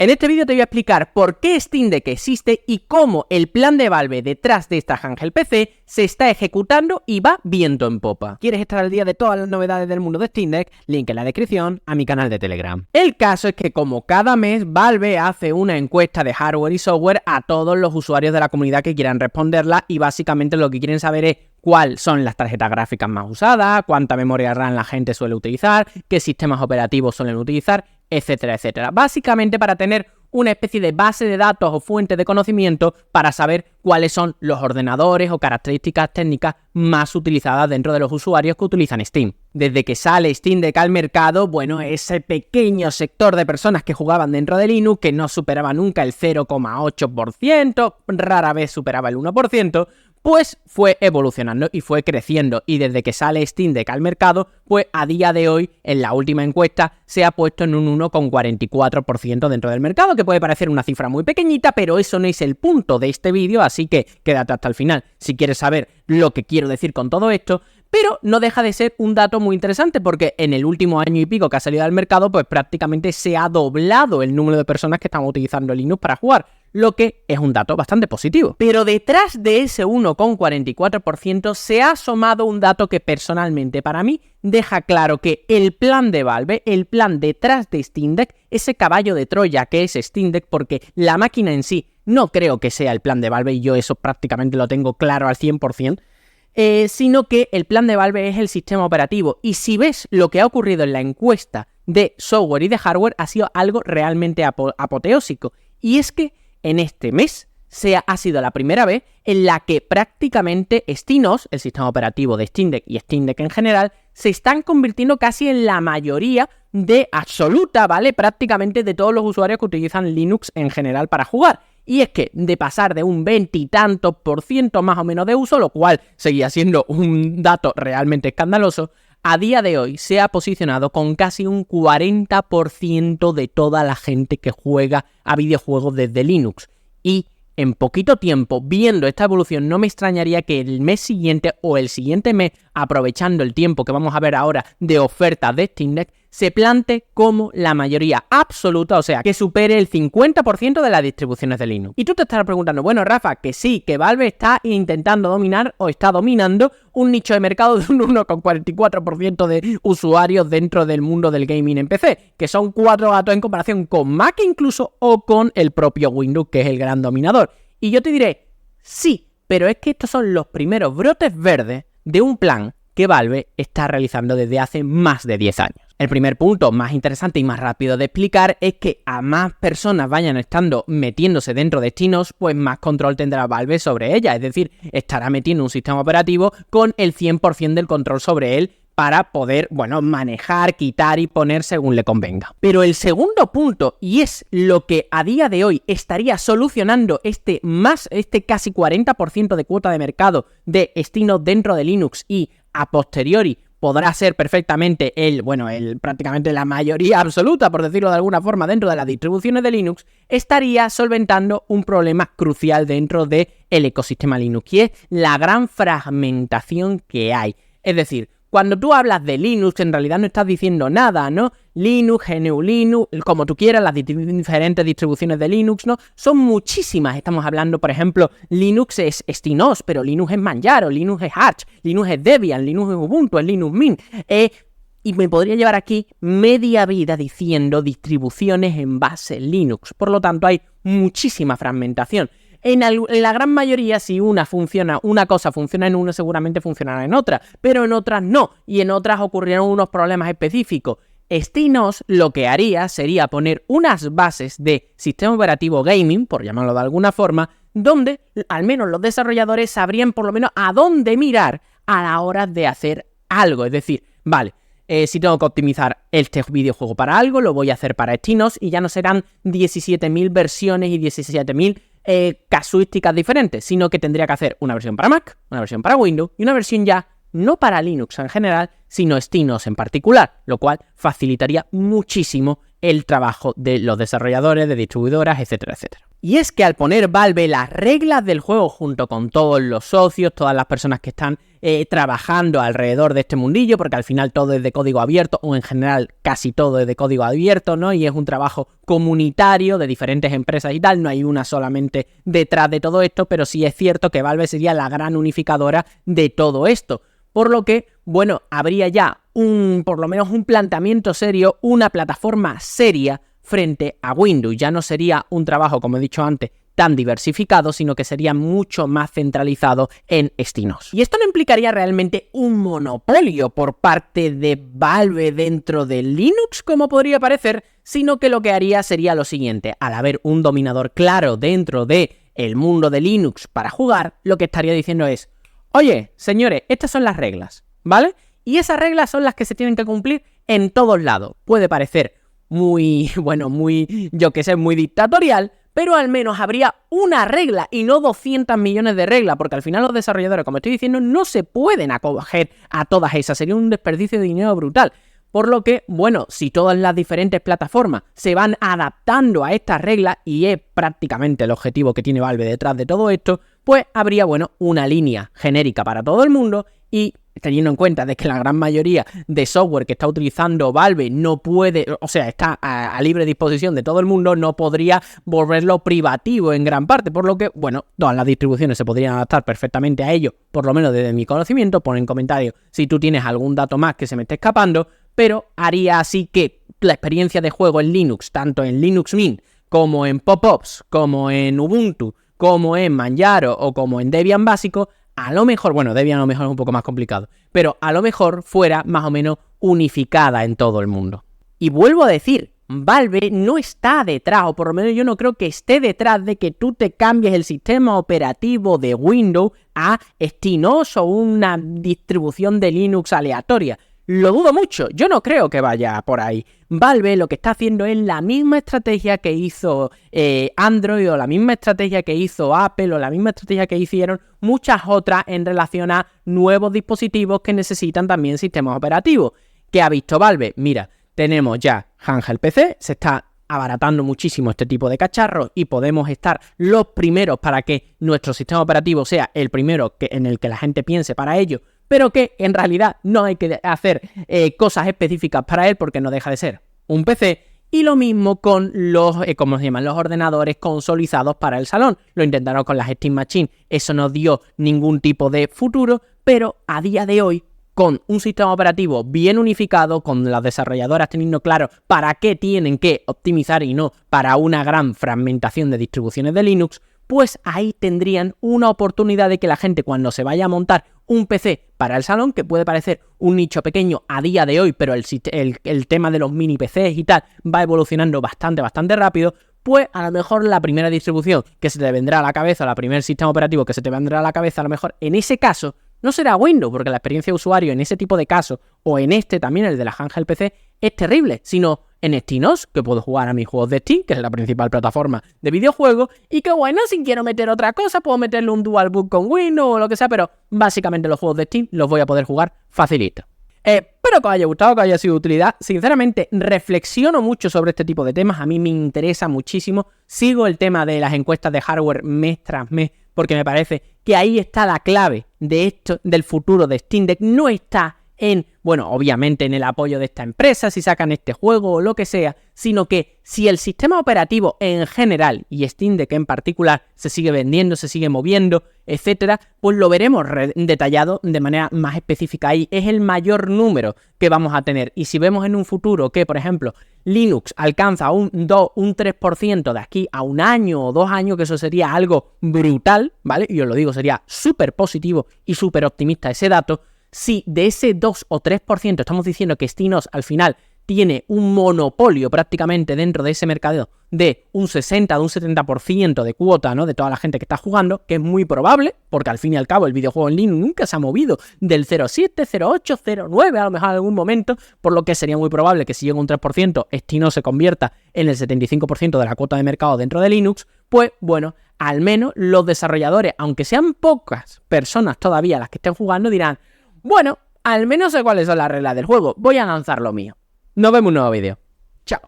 En este vídeo te voy a explicar por qué Steam Deck existe y cómo el plan de Valve detrás de esta handheld PC se está ejecutando y va viento en popa. ¿Quieres estar al día de todas las novedades del mundo de Steam Deck? Link en la descripción a mi canal de Telegram. El caso es que como cada mes Valve hace una encuesta de hardware y software a todos los usuarios de la comunidad que quieran responderla y básicamente lo que quieren saber es cuáles son las tarjetas gráficas más usadas, cuánta memoria RAM la gente suele utilizar, qué sistemas operativos suelen utilizar, etcétera, etcétera. Básicamente para tener una especie de base de datos o fuente de conocimiento para saber cuáles son los ordenadores o características técnicas más utilizadas dentro de los usuarios que utilizan Steam. Desde que sale Steam Deck al mercado, bueno, ese pequeño sector de personas que jugaban dentro de Linux, que no superaba nunca el 0,8%, rara vez superaba el 1%, pues fue evolucionando y fue creciendo, y desde que sale Steam Deck al mercado, pues a día de hoy, en la última encuesta, se ha puesto en un 1,44% dentro del mercado, que puede parecer una cifra muy pequeñita, pero eso no es el punto de este vídeo, así que quédate hasta el final si quieres saber lo que quiero decir con todo esto. Pero no deja de ser un dato muy interesante porque en el último año y pico que ha salido al mercado, pues prácticamente se ha doblado el número de personas que están utilizando Linux para jugar, lo que es un dato bastante positivo. Pero detrás de ese 1,44% se ha asomado un dato que personalmente para mí deja claro que el plan de Valve, el plan detrás de Steam Deck, ese caballo de Troya que es Steam Deck, porque la máquina en sí no creo que sea el plan de Valve y yo eso prácticamente lo tengo claro al 100%, sino que el plan de Valve es el sistema operativo. Y si ves lo que ha ocurrido en la encuesta de software y de hardware, ha sido algo realmente apoteósico. Y es que en este mes ha sido la primera vez en la que prácticamente SteamOS, el sistema operativo de Steam Deck y Steam Deck en general, se están convirtiendo casi en la mayoría de absoluta, ¿vale? Prácticamente de todos los usuarios que utilizan Linux en general para jugar. Y es que de pasar de un 20 y tantos % más o menos de uso, lo cual seguía siendo un dato realmente escandaloso, a día de hoy se ha posicionado con casi un 40% de toda la gente que juega a videojuegos desde Linux. Y en poquito tiempo, viendo esta evolución, no me extrañaría que el mes siguiente o el siguiente mes, aprovechando el tiempo que vamos a ver ahora de ofertas de Steam Deck, se plante como la mayoría absoluta, o sea, que supere el 50% de las distribuciones de Linux. Y tú te estarás preguntando, bueno, Rafa, que sí, que Valve está intentando dominar o está dominando un nicho de mercado de un 1,44% de usuarios dentro del mundo del gaming en PC, que son 4 gatos en comparación con Mac incluso o con el propio Windows, que es el gran dominador. Y yo te diré, sí, pero es que estos son los primeros brotes verdes de un plan que Valve está realizando desde hace más de 10 años. El primer punto más interesante y más rápido de explicar es que a más personas vayan estando metiéndose dentro de SteamOS, pues más control tendrá Valve sobre ella, es decir, estará metiendo un sistema operativo con el 100% del control sobre él para poder, bueno, manejar, quitar y poner según le convenga. Pero el segundo punto, y es lo que a día de hoy estaría solucionando este casi 40% de cuota de mercado de SteamOS dentro de Linux y a posteriori podrá ser perfectamente prácticamente la mayoría absoluta, por decirlo de alguna forma, dentro de las distribuciones de Linux, estaría solventando un problema crucial dentro del ecosistema Linux, y es la gran fragmentación que hay. Es decir, cuando tú hablas de Linux, en realidad no estás diciendo nada, ¿no? Linux, GNU Linux, como tú quieras, las diferentes distribuciones de Linux, ¿no? Son muchísimas. Estamos hablando, por ejemplo, Linux es SteamOS, pero Linux es Manjaro, Linux es Arch, Linux es Debian, Linux es Ubuntu, es Linux Mint. Y me podría llevar aquí media vida diciendo distribuciones en base Linux. Por lo tanto, hay muchísima fragmentación. En la gran mayoría, si una cosa funciona en uno, seguramente funcionará en otra, pero en otras no, y en otras ocurrieron unos problemas específicos. SteamOS lo que haría sería poner unas bases de sistema operativo gaming, por llamarlo de alguna forma, donde al menos los desarrolladores sabrían por lo menos a dónde mirar a la hora de hacer algo. Es decir, vale, si tengo que optimizar este videojuego para algo, lo voy a hacer para SteamOS y ya no serán 17.000 versiones y 17.000 casuísticas diferentes, sino que tendría que hacer una versión para Mac, una versión para Windows y una versión ya no para Linux en general, sino SteamOS en particular, lo cual facilitaría muchísimo el trabajo de los desarrolladores, de distribuidoras, etcétera, etcétera. Y es que al poner Valve las reglas del juego junto con todos los socios, todas las personas que están trabajando alrededor de este mundillo, porque al final todo es de código abierto, o en general casi todo es de código abierto, ¿no? Y es un trabajo comunitario de diferentes empresas y tal, no hay una solamente detrás de todo esto, pero sí es cierto que Valve sería la gran unificadora de todo esto. Por lo que, bueno, habría ya por lo menos un planteamiento serio, una plataforma seria frente a Windows. Ya no sería un trabajo, como he dicho antes, tan diversificado, sino que sería mucho más centralizado en SteamOS. Y esto no implicaría realmente un monopolio por parte de Valve dentro de Linux, como podría parecer, sino que lo que haría sería lo siguiente: al haber un dominador claro dentro de el mundo de Linux para jugar, lo que estaría diciendo es: oye, señores, estas son las reglas, ¿vale? Y esas reglas son las que se tienen que cumplir en todos lados. Puede parecer muy, bueno, muy, yo que sé, muy dictatorial, pero al menos habría una regla y no 200 millones de reglas, porque al final los desarrolladores, como estoy diciendo, no se pueden acoger a todas esas. Sería un desperdicio de dinero brutal. Por lo que, bueno, si todas las diferentes plataformas se van adaptando a estas reglas, y es prácticamente el objetivo que tiene Valve detrás de todo esto, pues habría, bueno, una línea genérica para todo el mundo. Y teniendo en cuenta de que la gran mayoría de software que está utilizando Valve no puede, o sea, está a libre disposición de todo el mundo, no podría volverlo privativo en gran parte, por lo que, bueno, todas las distribuciones se podrían adaptar perfectamente a ello, por lo menos desde mi conocimiento. Pon en comentarios si tú tienes algún dato más que se me esté escapando, pero haría así que la experiencia de juego en Linux, tanto en Linux Mint, como en Pop-Ups, como en Ubuntu, como en Manjaro o como en Debian básico, a lo mejor, bueno, Debian a lo mejor es un poco más complicado, pero a lo mejor fuera más o menos unificada en todo el mundo. Y vuelvo a decir, Valve no está detrás, o por lo menos yo no creo que esté detrás de que tú te cambies el sistema operativo de Windows a SteamOS o una distribución de Linux aleatoria. Lo dudo mucho, yo no creo que vaya por ahí. Valve lo que está haciendo es la misma estrategia que hizo Android, o la misma estrategia que hizo Apple, o la misma estrategia que hicieron muchas otras en relación a nuevos dispositivos que necesitan también sistemas operativos. ¿Qué ha visto Valve? Mira, tenemos ya handheld PC, se está abaratando muchísimo este tipo de cacharros y podemos estar los primeros para que nuestro sistema operativo sea el primero en el que la gente piense para ello, pero que en realidad no hay que hacer cosas específicas para él porque no deja de ser un PC. Y lo mismo con los, ¿cómo se llaman? Los ordenadores consolidados para el salón. Lo intentaron con las Steam Machine, eso no dio ningún tipo de futuro, pero a día de hoy, con un sistema operativo bien unificado, con las desarrolladoras teniendo claro para qué tienen que optimizar y no para una gran fragmentación de distribuciones de Linux, pues ahí tendrían una oportunidad de que la gente, cuando se vaya a montar un PC para el salón, que puede parecer un nicho pequeño a día de hoy, pero el tema de los mini PCs y tal va evolucionando bastante rápido, pues a lo mejor la primera distribución que se te vendrá a la cabeza, la primer sistema operativo que se te vendrá a la cabeza, a lo mejor en ese caso no será Windows, porque la experiencia de usuario en ese tipo de casos, o en este también, el de la handheld PC, es terrible, sino en SteamOS, que puedo jugar a mis juegos de Steam, que es la principal plataforma de videojuegos, y que bueno, si quiero meter otra cosa, puedo meterle un DualBook con Windows o lo que sea, pero básicamente los juegos de Steam los voy a poder jugar facilito. Espero que os haya gustado, que haya sido de utilidad. Sinceramente, reflexiono mucho sobre este tipo de temas, a mí me interesa muchísimo. Sigo el tema de las encuestas de hardware mes tras mes, porque me parece que ahí está la clave de esto, del futuro de Steam Deck. No está en, bueno, obviamente en el apoyo de esta empresa, si sacan este juego o lo que sea, sino que si el sistema operativo en general, y Steam Deck en particular, se sigue vendiendo, se sigue moviendo, etcétera, pues lo veremos detallado de manera más específica ahí. Es el mayor número que vamos a tener. Y si vemos en un futuro que, por ejemplo, Linux alcanza un 3% de aquí a un año o 2 años, que eso sería algo brutal, ¿vale? Y os lo digo, sería súper positivo y súper optimista ese dato. Si de ese 2 o 3% estamos diciendo que SteamOS al final tiene un monopolio prácticamente dentro de ese mercado de un 60, de un 70% de cuota, ¿no?, de toda la gente que está jugando, que es muy probable, porque al fin y al cabo el videojuego en Linux nunca se ha movido del 0.7, 0.8, 0.9 a lo mejor en algún momento, por lo que sería muy probable que si llega un 3%, SteamOS se convierta en el 75% de la cuota de mercado dentro de Linux. Pues bueno, al menos los desarrolladores, aunque sean pocas personas todavía las que estén jugando, dirán: bueno, al menos sé cuáles son las reglas del juego, voy a lanzar lo mío. Nos vemos en un nuevo vídeo. Chao.